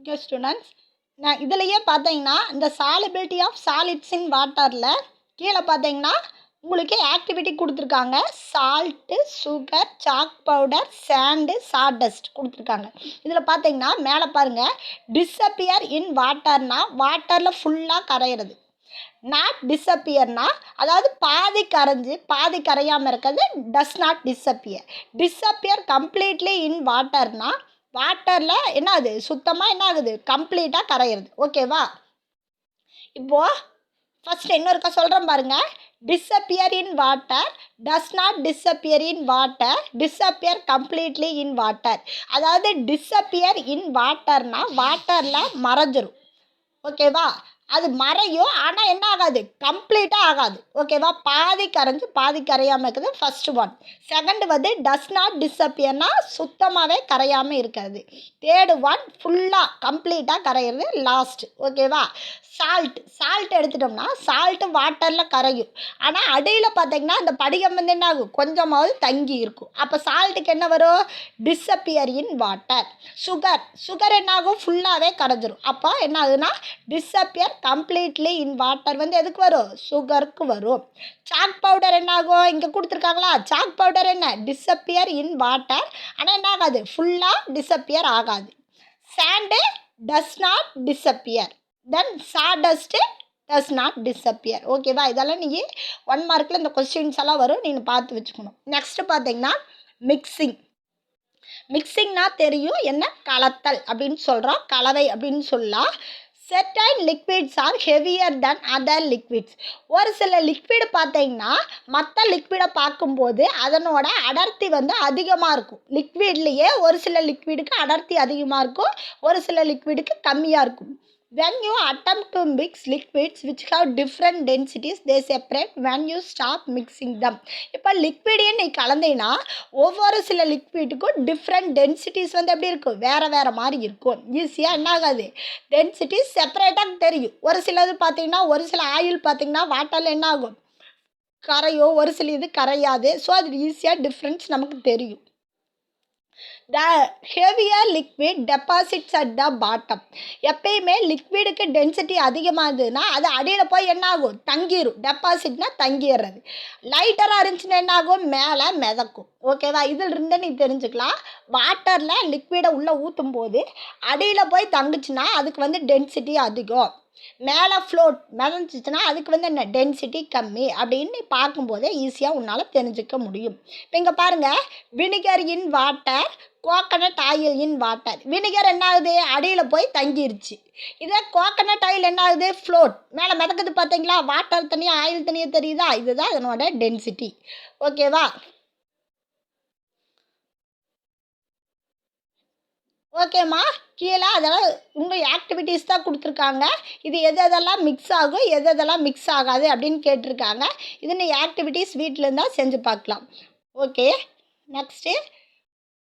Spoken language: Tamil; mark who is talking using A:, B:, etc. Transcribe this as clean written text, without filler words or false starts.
A: ஓகே ஸ்டூடெண்ட்ஸ், நான் இதுலேயே பார்த்தீங்கன்னா இந்த சாலிபிலிட்டி ஆஃப் சாலிட்ஸ் இன் வாட்டரில் கீழே பார்த்தீங்கன்னா உங்களுக்கு ஆக்டிவிட்டி கொடுத்துருக்காங்க. Salt, sugar, chalk powder, sand, sawdust கொடுத்துருக்காங்க. இதில் பார்த்தீங்கன்னா மேலே பாருங்கள், டிஸப்பியர் இன் வாட்டர்னா வாட்டரில் ஃபுல்லாக கரையிறது. நாட் டிஸப்பியர்னா அதாவது பாதி கரைஞ்சி பாதி கரையாமல் இருக்கிறது does not disappear. Disappear completely in வாட்டர்னா வாட்டரில் என்ன ஆகுது, சுத்தமாக என்ன ஆகுது, கம்ப்ளீட்டாக கரையிறது. ஓகேவா? இப்போது ஃபஸ்ட்டு இன்னொருக்கா சொல்கிறேன் பாருங்கள். Disappear in water, does not disappear in water, disappear completely in water. அதாவது டிஸப்பியர் இன் வாட்டர்னா வாட்டரில் மறைஞ்சிரும். ஓகேவா? அது மறையும், ஆனால் என்ன ஆகாது, கம்ப்ளீட்டாக ஆகாது. ஓகேவா? பாதி கரைஞ்சி பாதி கரையாமல் இருக்குது ஃபஸ்ட்டு ஒன். செகண்ட் வந்து டஸ் நாட் டிஸப்பியர்னா சுத்தமாகவே கரையாமல் இருக்கிறது. தேர்டு ஒன் ஃபுல்லாக கம்ப்ளீட்டாக கரையிறது லாஸ்ட். ஓகேவா? சால்ட் எடுத்துட்டோம்னா சால்ட்டு வாட்டரில் கரையும், ஆனால் அடியில் பார்த்தீங்கன்னா அந்த படிகம் வந்து என்ன ஆகும், கொஞ்சமாவது தங்கி இருக்கும். அப்போ சால்ட்டுக்கு என்ன வரும், டிஸப்பியர் இன் வாட்டர். சுகர் என்ன ஆகும், ஃபுல்லாகவே கரைஞ்சிரும். அப்போ என்ன ஆகுதுன்னா டிஸப்பியர் கம்ப்ளீட்லி இன் வாட்டர் வந்து எதுக்கு வரும், சுகருக்கு வரும். சாக் பவுடர் என்ன ஆகும், இங்கே கொடுத்துருக்காங்களா, சாக் பவுடர் என்ன டிஸப்பியர் இன் வாட்டர், ஆனால் என்ன ஆகாது, ஃபுல்லாக டிஸப்பியர் ஆகாது. Sand does not disappear, then sawdust does not disappear. ஓகேவா? இதெல்லாம் நீங்கள் 1 மார்க்கில் இந்த கொஸ்டின்ஸ் எல்லாம் வரும், நீங்கள் பார்த்து வச்சுக்கணும். நெக்ஸ்ட்டு பார்த்தீங்கன்னா மிக்சிங்னா தெரியும், என்ன கலத்தல் அப்படின்னு சொல்கிறோம், கலவை அப்படின்னு சொல்லலாம். certain liquids are heavier than other liquids. ஒரு சில லிக்விடு பார்த்தீங்கன்னா மற்ற லிக்விடை பார்க்கும்போது அதனோட அடர்த்தி வந்து அதிகமாக இருக்கும். லிக்விட்லேயே ஒரு சில லிக்விடுக்கு அடர்த்தி அதிகமாக இருக்கும், ஒரு சில லிக்விடுக்கு கம்மியாக இருக்கும். when you attempt to mix liquids which have different densities, they separate when you stop mixing them. இப்போ லிக்விடையும் நீ கலந்தீங்கன்னா ஒவ்வொரு சில லிக்விடுக்கும் டிஃப்ரெண்ட் டென்சிட்டிஸ் வந்து எப்படி இருக்கும், வேறு மாதிரி இருக்கும். ஈஸியாக என்ன ஆகாது, டென்சிட்டிஸ் செப்பரேட்டாக தெரியும். ஒரு சிலது பார்த்தீங்கன்னா ஒரு சில ஆயில் பார்த்தீங்கன்னா வாட்டரில் என்ன ஆகும், கரையும், ஒரு சில இது கரையாது. ஸோ அது ஈஸியாக டிஃப்ரென்ஸ் நமக்கு தெரியும். The heavier liquid deposits at the bottom. எப்பயுமே லிக்விடுக்கு டென்சிட்டி அதிகமாகுதுன்னா அது அடியில் போய் என்ன ஆகும், தங்கிடும். டெபாசிட்னா தங்கிடுறது. லைட்டராக இருந்துச்சுன்னா என்ன ஆகும், மேலே மிதக்கும். ஓகேவா? இதில் இருந்து நீ தெரிஞ்சுக்கலாம், வாட்டரில் லிக்விடை உள்ளே ஊற்றும் போது அடியில் போய் தங்குச்சுன்னா அதுக்கு வந்து டென்சிட்டி அதிகம், மேலே ஃப்ளோட் மிதந்துச்சுன்னா அதுக்கு வந்து என்ன டென்சிட்டி கம்மி அப்படின்னு நீ பார்க்கும்போதே ஈஸியாக உன்னால் தெரிஞ்சுக்க முடியும். இப்போ இங்கே பாருங்கள், vinegar in water, coconut oil in water. Vinegar என்ன ஆகுது, அடியில் போய் தங்கிருச்சு. இதே கோகனட் ஆயில் என்ன ஆகுது, ஃப்ளோட் மேலே மிதக்குது. பார்த்தீங்களா? வாட்டர் தனியாக ஆயில் தனியாக தெரியுதா? இதுதான் அதனோட டென்சிட்டி. ஓகேவா? ஓகேம்மா, கீழே அதெல்லாம் உங்கள் ஆக்டிவிட்டீஸ் தான் கொடுத்துருக்காங்க. இது எதெல்லாம் மிக்ஸ் ஆகும், எதெல்லாம் மிக்ஸ் ஆகாது அப்படின்னு கேட்டிருக்காங்க. இது நீ ஆக்டிவிட்டீஸ் வீட்டில் இருந்தால் செஞ்சு பார்க்கலாம். Okay, next